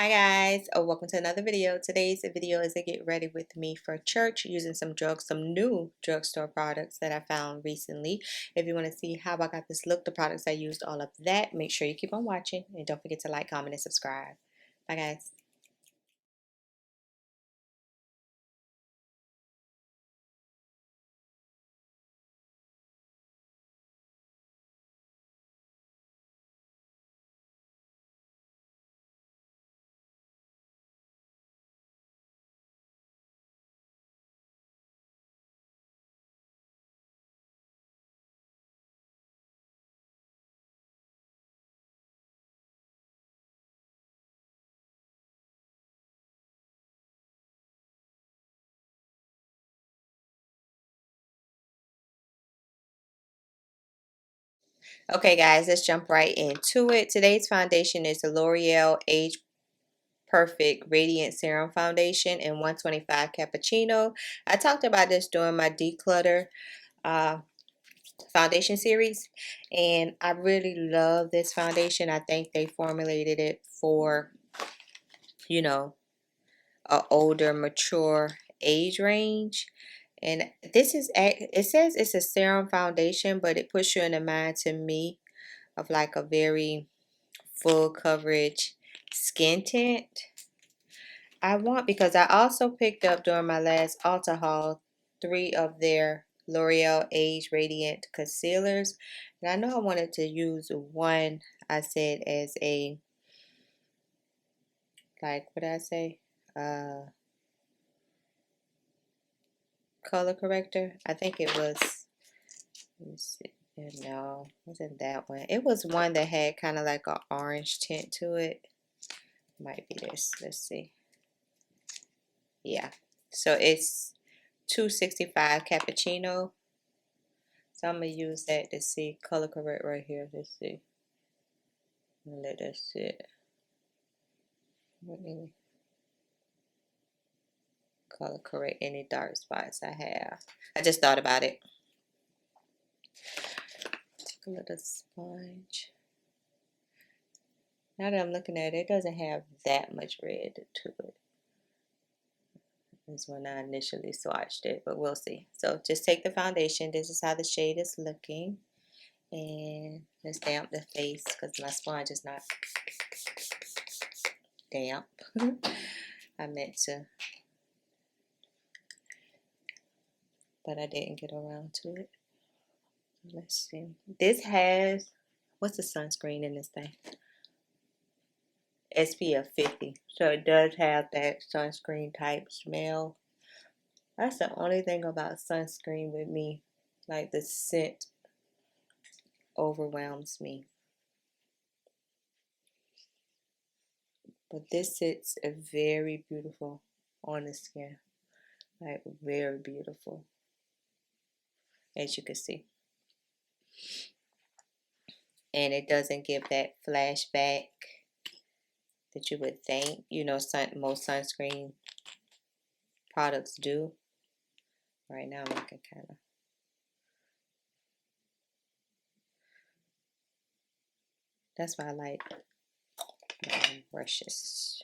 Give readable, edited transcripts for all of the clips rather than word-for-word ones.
Hi guys, welcome to another video. Today's video is a get ready with me for church using some new drugstore products that I found recently. If you want to see how I got this look, the products I used, all of that, make sure you keep on watching and don't forget to like, comment, and subscribe. Bye guys. Okay guys, let's jump right into it. Today's foundation is the L'Oreal Age Perfect Radiant Serum Foundation in 125 Cappuccino. I talked about this during my declutter foundation series, and I really love this foundation. I think they formulated it for, you know, a older, mature age range. And this is, it says it's a serum foundation, but it puts you in the mind to me of like a very full coverage skin tint. Because I also picked up during my last Ulta haul 3 of their L'Oreal Age Radiant Concealers. And I know I wanted to use one, I said, as a, like, what did I say? Color corrector. I think it was, let me see. No, it wasn't that one. It was one that had kind of like an orange tint to it. Might be this. Let's see. Yeah. So it's 265 Cappuccino. So I'm going to use that to see color correct right here. Let's see. Let that sit. Let me color correct any dark spots I have. I just thought about it. Take a little sponge. Now that I'm looking at it, it doesn't have that much red to it. This is when I initially swatched it, but we'll see. So just take the foundation. This is how the shade is looking. And let's damp the face because my sponge is not damp. I meant to, but I didn't get around to it. Let's see. This has, what's the sunscreen in this thing? SPF 50. So it does have that sunscreen type smell. That's the only thing about sunscreen with me. Like the scent overwhelms me. But this sits very beautiful on the skin. Like very beautiful. As you can see. And it doesn't give that flashback that you would think, most sunscreen products do. Right now I'm looking kind of. That's why I like brushes.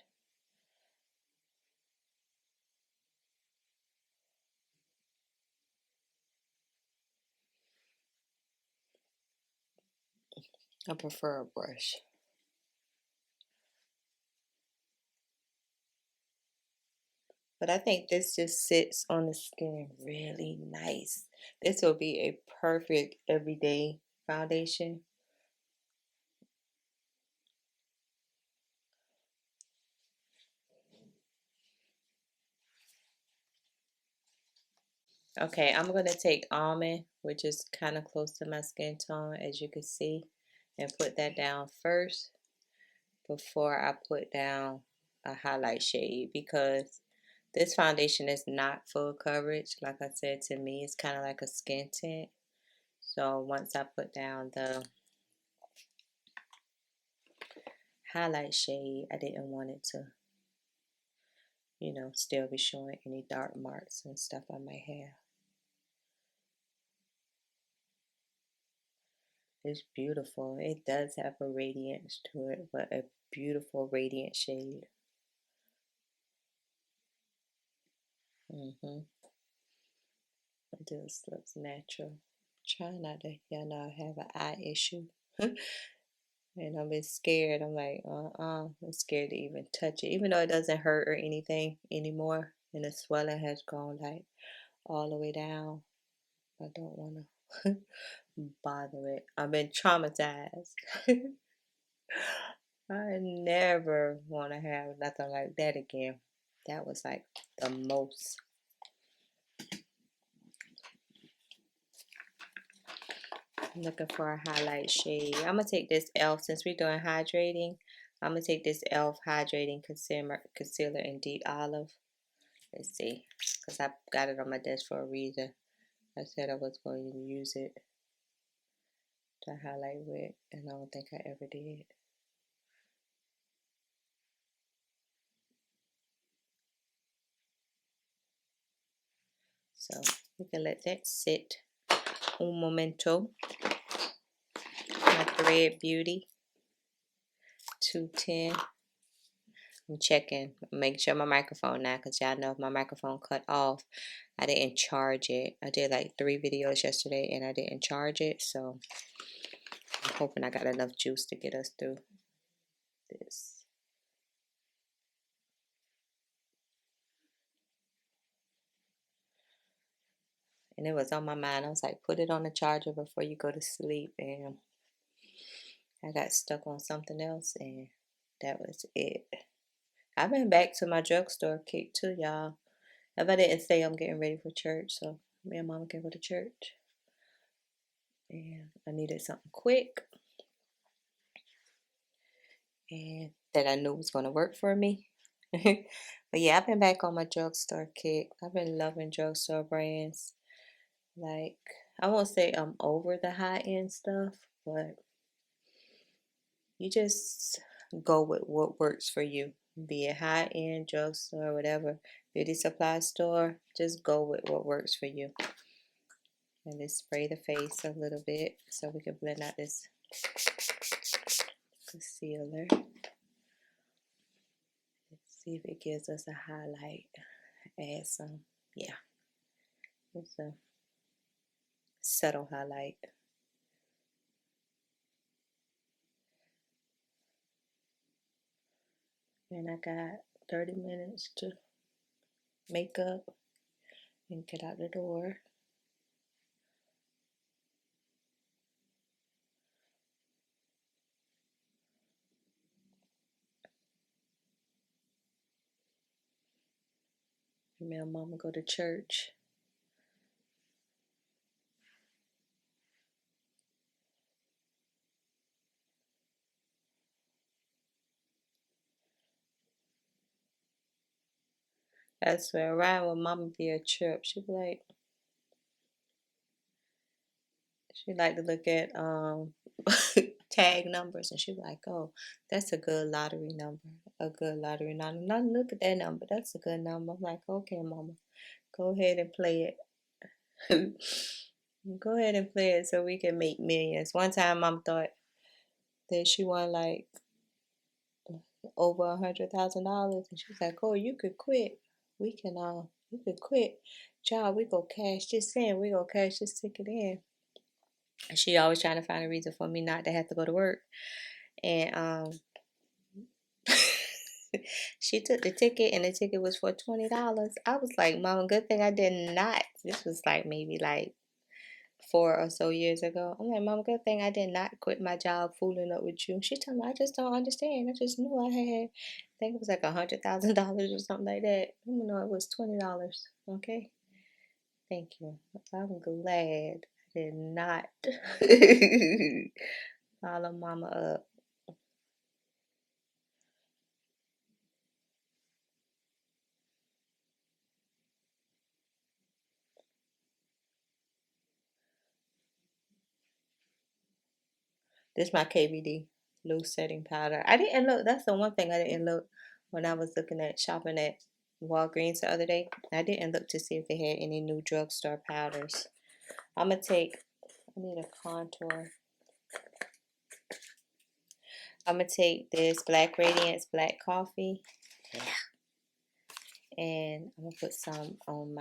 I prefer a brush. But I think this just sits on the skin really nice. This will be a perfect everyday foundation. Okay, I'm going to take Almond, which is kind of close to my skin tone, as you can see, and put that down first before I put down a highlight shade, because this foundation is not full coverage. Like I said, to me, it's kind of like a skin tint. So once I put down the highlight shade, I didn't want it to, still be showing any dark marks and stuff I might have. It's beautiful. It does have a radiance to it, but a beautiful radiant shade. It just looks natural. Try not to, I have an eye issue. And I'm scared. I'm like, I'm scared to even touch it. Even though it doesn't hurt or anything anymore. And the swelling has gone like all the way down. I don't want to bother it. I've been traumatized. I never want to have nothing like that again. That was like the most. I'm looking for a highlight shade. I'm going to take this e.l.f. since we're doing hydrating. I'm going to take this e.l.f. hydrating concealer in deep olive. Let's see. Because I got it on my desk for a reason. I said I was going to use it to highlight with, and I don't think I ever did. So we can let that sit un momento. My Thread Beauty 210. I'm checking, make sure my microphone now, because y'all know if my microphone cut off, I didn't charge it. I did like 3 videos yesterday and I didn't charge it, so I'm hoping I got enough juice to get us through this. And it was on my mind. I was like, put it on the charger before you go to sleep, and I got stuck on something else, and that was it. I've been back to my drugstore kick too, y'all. If I didn't say, I'm getting ready for church, so me and Mama can go to church. And I needed something quick and that I knew was going to work for me. But yeah, I've been back on my drugstore kick. I've been loving drugstore brands. Like, I won't say I'm over the high-end stuff, but you just go with what works for you. Be it high-end, drugstore, whatever, beauty supply store, just go with what works for you. And just spray the face a little bit so we can blend out this concealer. Let's see if it gives us a highlight. Add some, yeah, it's a subtle highlight. And I got 30 minutes to make up and get out the door. Me and Mama go to church. I swear, around when Mama be a trip, she be like, she like to look at tag numbers, and she be like, oh, that's a good lottery number, a good lottery number. Now look at that number, that's a good number. I'm like, okay, Mama, go ahead and play it. Go ahead and play it so we can make millions. One time, Mom thought that she won like over $100,000, and she was like, "Oh, you could quit. We can, you could quit, child. We go cash this in. We go cash this ticket in." And she always trying to find a reason for me not to have to go to work, and she took the ticket, and the ticket was for $20. I was like, "Mama, good thing I did not." This was like maybe like 4 or so years ago. I'm like, Mom, good thing I did not quit my job fooling up with you. She told me, I just don't understand. I just knew I had, I think it was like $100,000 or something like that. I don't know, it was $20. Okay, thank you. I'm glad I did not follow Mama up. This is my KVD loose setting powder. I didn't look. That's the one thing I didn't look when I was looking at shopping at Walgreens the other day. I didn't look to see if they had any new drugstore powders. I'm going to take, I need a contour. I'm going to take this Black Radiance Black Coffee. Yeah. And I'm gonna put some on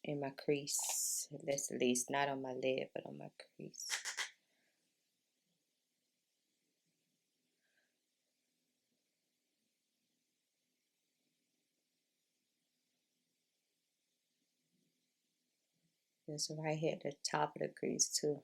in my crease. That's at least not on my lid, but on my crease. This right here at the top of the crease too.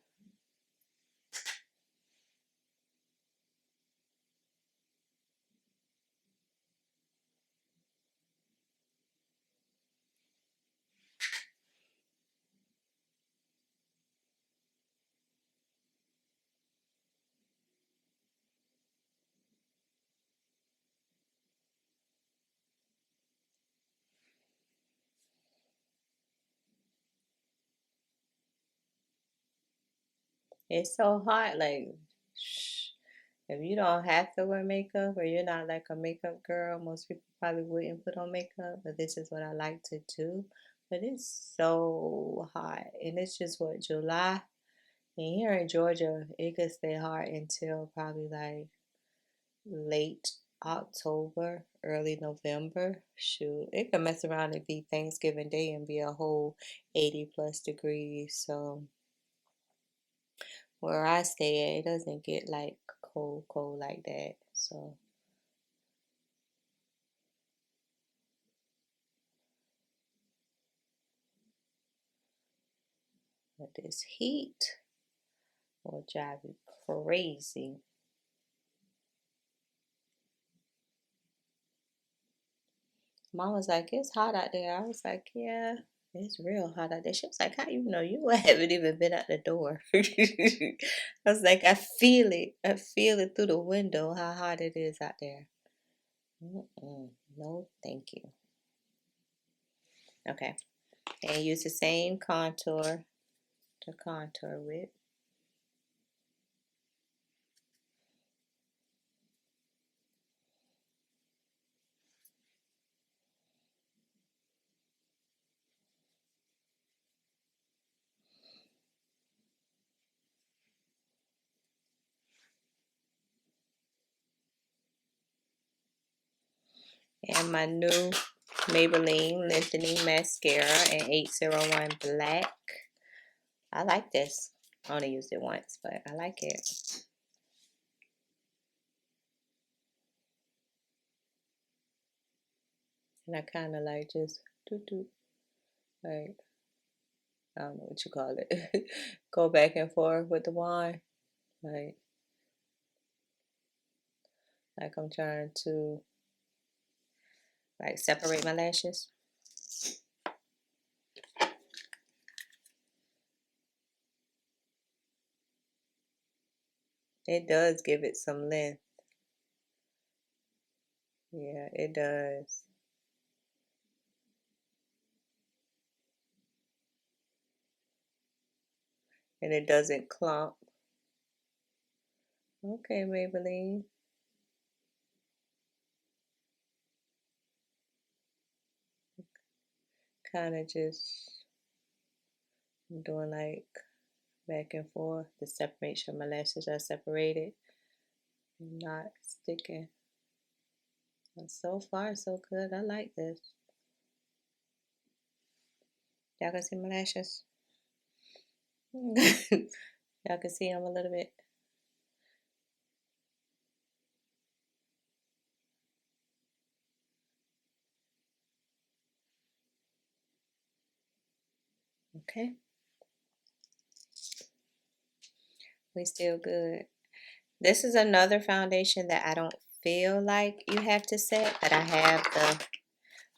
It's so hot, like, if you don't have to wear makeup or you're not like a makeup girl, most people probably wouldn't put on makeup, but this is what I like to do. But it's so hot, and it's just what, July? And here in Georgia, it could stay hot until probably like late October, early November. Shoot, it could mess around and be Thanksgiving Day and be a whole 80 plus degrees. So where I stay at, it doesn't get like cold like that. So but this heat will drive you crazy. Mom was like, it's hot out there. I was like, yeah, it's real hot out there. She was like, how you know? You haven't even been out the door. I was like, I feel it. I feel it through the window how hot it is out there. No, thank you. Okay. And use the same contour to contour with. And my new Maybelline Lengthening Mascara in 801 Black. I like this. I only used it once, but I like it. And I kind of like just like, I don't know what you call it. Go back and forth with the wand. Like I'm trying to like separate my lashes. It does give it some length. Yeah, it does. And it doesn't clump. Okay, Maybelline. Kind of just doing like back and forth to make sure my lashes are separated and not sticking. And so far, so good. I like this. Y'all can see my lashes? Y'all can see them a little bit. Okay. We still good. This is another foundation that I don't feel like you have to set, but I have the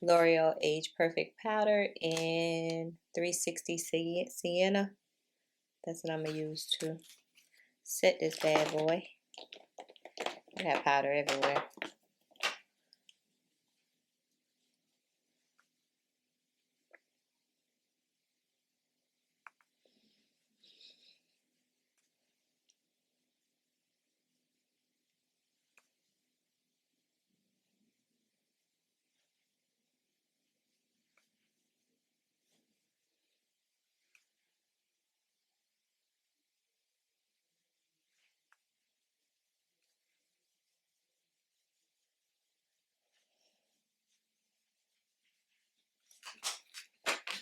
L'Oreal Age Perfect Powder in 360 Sienna. That's what I'm going to use to set this bad boy. I got powder everywhere.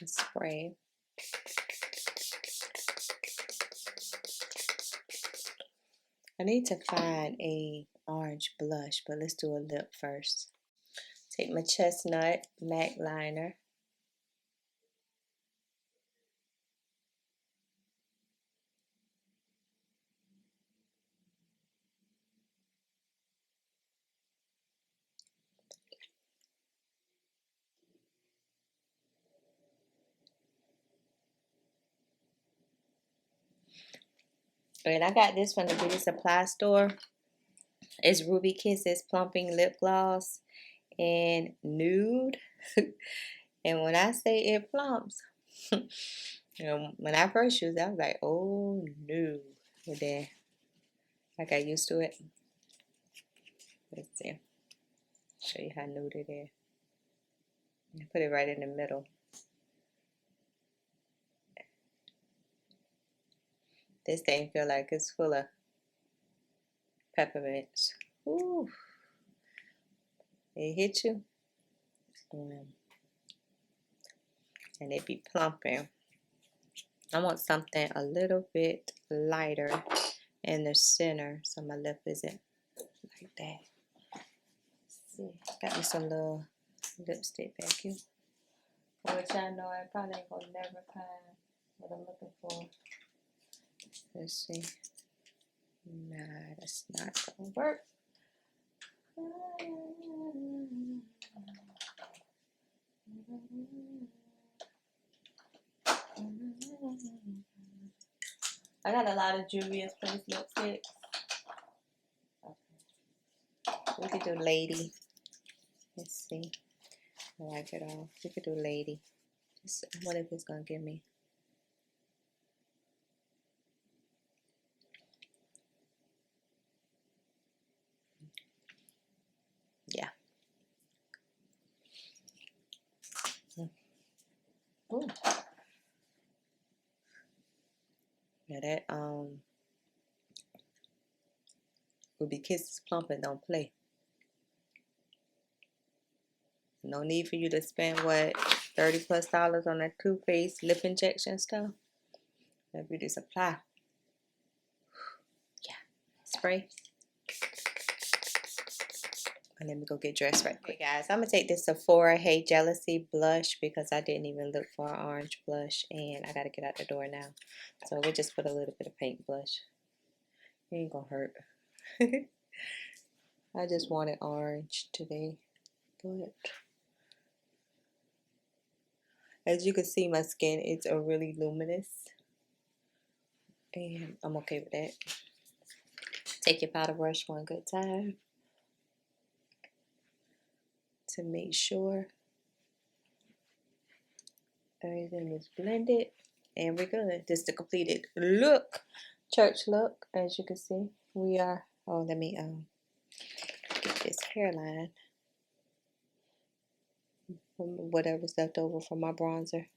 spray. I need to find a orange blush, but let's do a lip first. Take my chestnut MAC liner. And I got this from the beauty supply store. It's Ruby Kisses Plumping Lip Gloss in Nude. And when I say it plumps, when I first used it, I was like, oh no. But then I got used to it. Let's see. Show you how nude it is. Put it right in the middle. This thing feel like it's full of peppermints. Ooh. It hit you. And it be plumping. I want something a little bit lighter in the center so my lip isn't like that. Let's see. Got me some little lipstick back here. Which I know I probably ain't gonna never find what I'm looking for. Let's see. Nah, that's not gonna work. I got a lot of juvia'splace lipsticks. Okay. We could do Lady. Let's see. I like it all. We could do Lady. What if it's gonna give me? Yeah. Ooh. Yeah, that Ruby Kisses Plumping don't play. No need for you to spend what, $30+ on that Too Faced lip injection stuff. That beauty supply. Yeah. Spray. And let me go get dressed right quick. Okay, guys, I'm gonna take this Sephora Hey Jealousy blush because I didn't even look for an orange blush and I gotta get out the door now. So we'll just put a little bit of pink blush. It ain't gonna hurt. I just wanted orange today, but as you can see, my skin is a really luminous, and I'm okay with that. Take your powder brush one good time to make sure everything is blended, and we're good. This is the completed look, church look. As you can see, we are. Oh, let me get this hairline from whatever's left over from my bronzer.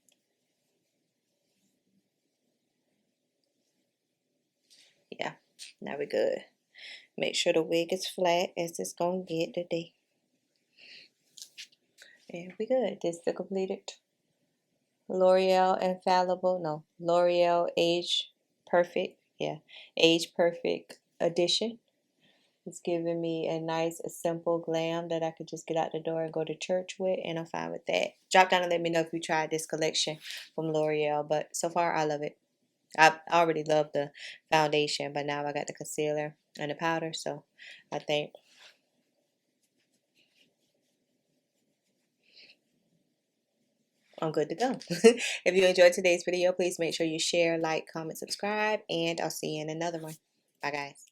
Yeah, now we're good. Make sure the wig is flat as it's gonna get today. And we good. This is the completed L'Oreal Infallible. No, L'Oreal Age Perfect. Yeah, Age Perfect Edition. It's giving me a nice, simple glam that I could just get out the door and go to church with, and I'm fine with that. Drop down and let me know if you tried this collection from L'Oreal, but so far I love it. I already love the foundation, but now I got the concealer and the powder, so I think I'm good to go. If you enjoyed today's video, please make sure you share, like, comment, subscribe, and I'll see you in another one. Bye, guys.